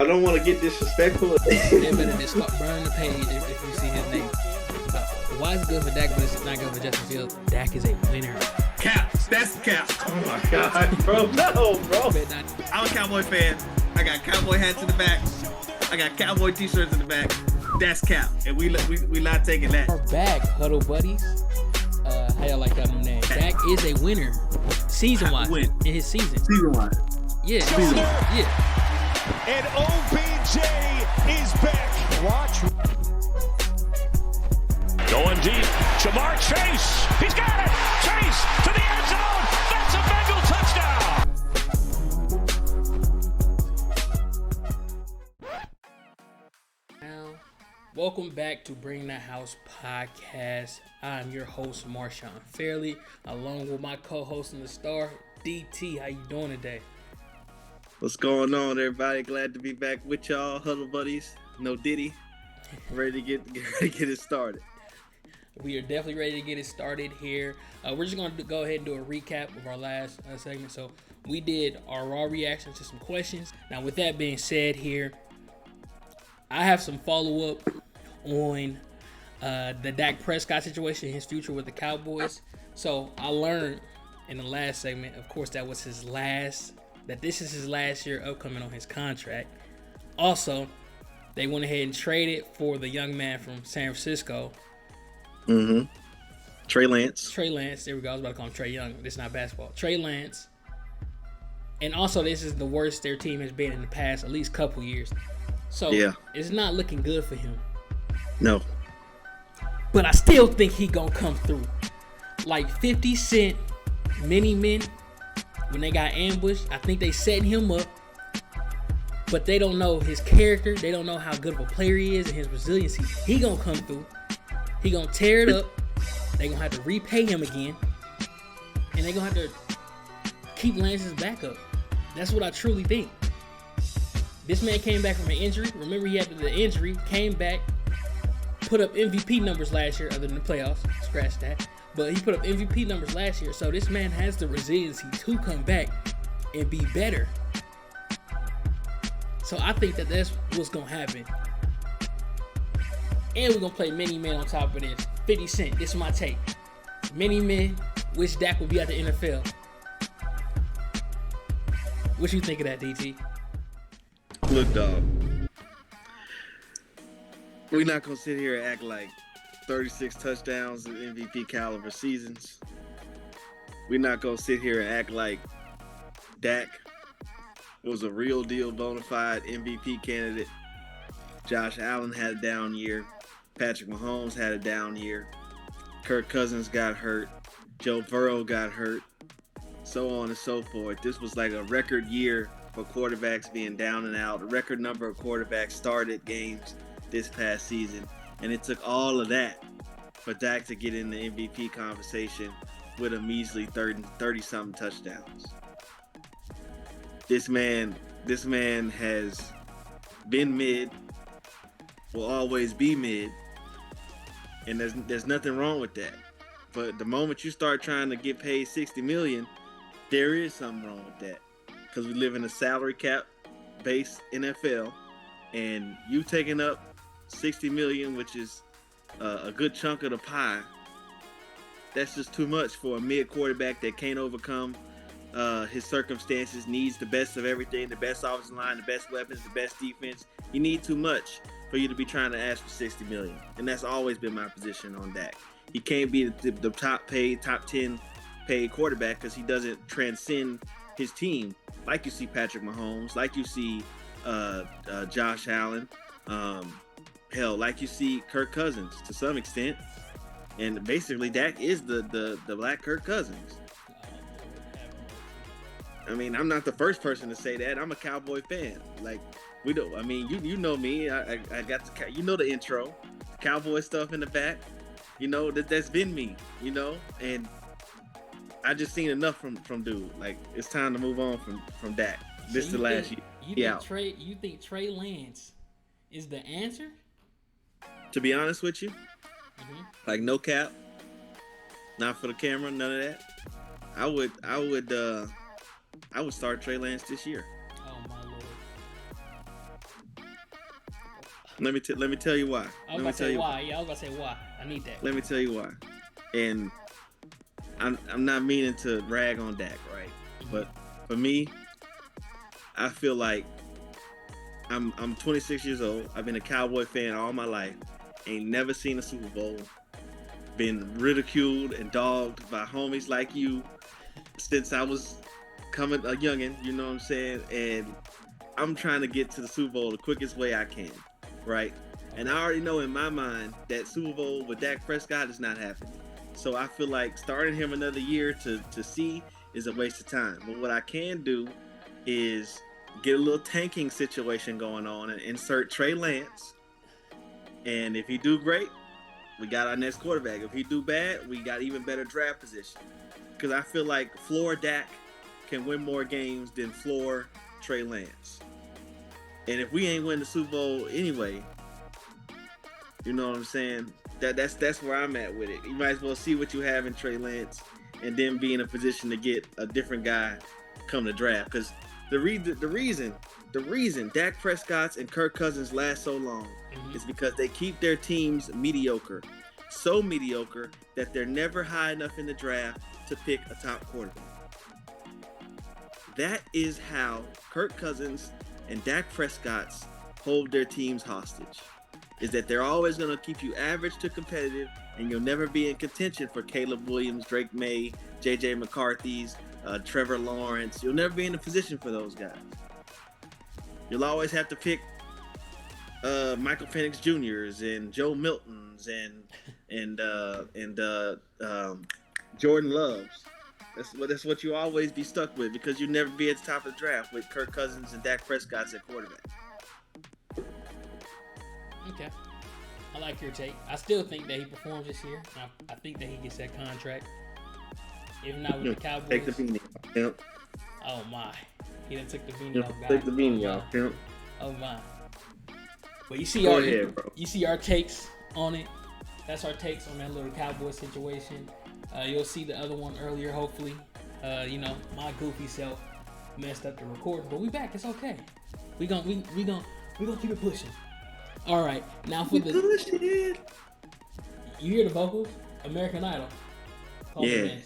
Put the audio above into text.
I don't want to get disrespectful. They better just start burning the page if you see his name. Why is it good for Dak, but it's not good for Justin Fields? Dak is a winner. Cap. That's cap. Oh my God, bro. No, bro. I'm a Cowboy fan. I got Cowboy hats in the back. I got Cowboy t-shirts in the back. That's cap. And we not taking that. Our back, Huddle Buddies. How y'all like that new name? Dak is a winner. Season-wise. In his season. Season-wise. Yeah. Season. Yeah. And OBJ is back. Watch. Going deep. Jamar Chase. He's got it. Chase to the end zone. That's a Bengal touchdown. Now, welcome back to Bring That House podcast. I'm your host, Marshawn Fairley, along with my co-host and the star, DT. How you doing today? What's going on, everybody? Glad to be back with y'all, Huddle Buddies. No Diddy. Ready to get it started. We are definitely ready to get it started here. We're just going to go ahead and do a recap of our last segment. So we did our raw reactions to some questions. Now, with that being said here, I have some follow-up on the Dak Prescott situation, his future with the Cowboys. So I learned in the last segment, of course, that this is his last year upcoming on his contract. Also, they went ahead and traded for the young man from San Francisco. Mm-hmm. Trey Lance. There we go. I was about to call him Trey Young. This is not basketball. Trey Lance. And also, this is the worst their team has been in the past, at least couple years. So, yeah, it's not looking good for him. No. But I still think he gonna come through. Like 50 Cent, Mini Men, when they got ambushed, I think they setting him up. But they don't know his character. They don't know how good of a player he is and his resiliency. He gonna come through. He gonna tear it up. They gonna have to repay him again. And they gonna have to keep Lance's back up. That's what I truly think. This man came back from an injury. Remember, he had the injury, came back, put up MVP numbers last year, other than the playoffs. Scratch that. But he put up MVP numbers last year. So this man has the resiliency to come back and be better. So I think that that's what's gonna happen. And we're gonna play Mini Men on top of this. 50 Cent, this is my take. Mini Men, wish Dak would be at the NFL. What you think of that, DT? Look, dog. We're not gonna sit here and act like 36 touchdowns in MVP caliber seasons. We're not gonna sit here and act like Dak was a real deal bona fide MVP candidate. Josh Allen had a down year. Patrick Mahomes had a down year. Kirk Cousins got hurt. Joe Burrow got hurt. So on and so forth. This was like a record year for quarterbacks being down and out. A record number of quarterbacks started games this past season. And it took all of that for Dak to get in the MVP conversation with a measly 30-something touchdowns. This man has been mid, will always be mid, and there's nothing wrong with that. But the moment you start trying to get paid $60 million, there is something wrong with that. Because we live in a salary cap based NFL, and you taking up $60 million, which is a good chunk of the pie, that's just too much for a mid quarterback that can't overcome his circumstances, needs the best of everything, the best offensive line, the best weapons, the best defense. You need too much for you to be trying to ask for $60 million. And that's always been my position on Dak. He can't be the top 10 paid quarterback because he doesn't transcend his team like you see Patrick Mahomes, like you see Josh Allen, like you see Kirk Cousins to some extent. And basically Dak is the black Kirk Cousins. I mean, I'm not the first person to say that. I'm a Cowboy fan. Like, we don't. I mean, you know me. I got the intro, Cowboy stuff in the back. You know that's been me. You know, and I just seen enough from dude. Like, it's time to move on from Dak. This is the last year. You think Trey Lance is the answer? To be honest with you, like no cap, not for the camera, none of that. I would start Trey Lance this year. Oh my lord! Let me tell you why. I was about to say why. Yeah, I was about to say why. I need that. Let me tell you why. And I'm not meaning to rag on Dak, right? But for me, I feel like I'm 26 years old. I've been a Cowboy fan all my life. Ain't never seen a Super Bowl. Been ridiculed and dogged by homies like you since I was coming a youngin', you know what I'm saying? And I'm trying to get to the Super Bowl the quickest way I can, right? And I already know in my mind that Super Bowl with Dak Prescott is not happening. So I feel like starting him another year to see is a waste of time. But what I can do is get a little tanking situation going on and insert Trey Lance. And if he do great, we got our next quarterback. If he do bad, we got even better draft position. Because I feel like floor Dak can win more games than floor Trey Lance. And if we ain't win the Super Bowl anyway, you know what I'm saying? That's where I'm at with it. You might as well see what you have in Trey Lance and then be in a position to get a different guy come to draft. Because the reason Dak Prescott's and Kirk Cousins last so long is because they keep their teams mediocre. So mediocre that they're never high enough in the draft to pick a top quarterback. That is how Kirk Cousins and Dak Prescott's hold their teams hostage. Is that they're always going to keep you average to competitive, and you'll never be in contention for Caleb Williams, Drake May, J.J. McCarthy's, Trevor Lawrence. You'll never be in a position for those guys. You'll always have to pick Michael Penix Jr.'s and Joe Milton's and Jordan Love's. That's what you always be stuck with because you never be at the top of the draft with Kirk Cousins and Dak Prescott at quarterback. Okay. I like your take. I still think that he performs this year. I think that he gets that contract. If not with the Cowboys. Take the beanie off. Yep. Oh my. He done took the beanie off. Take the beanie off. Yep. Oh my. But you see you see our takes on it. That's our takes on that little Cowboy situation. You'll see the other one earlier, hopefully. My goofy self messed up the recording, but we back. It's okay. We gonna keep it pushing. All right, now for the. You hear the vocals? American Idol. Yeah.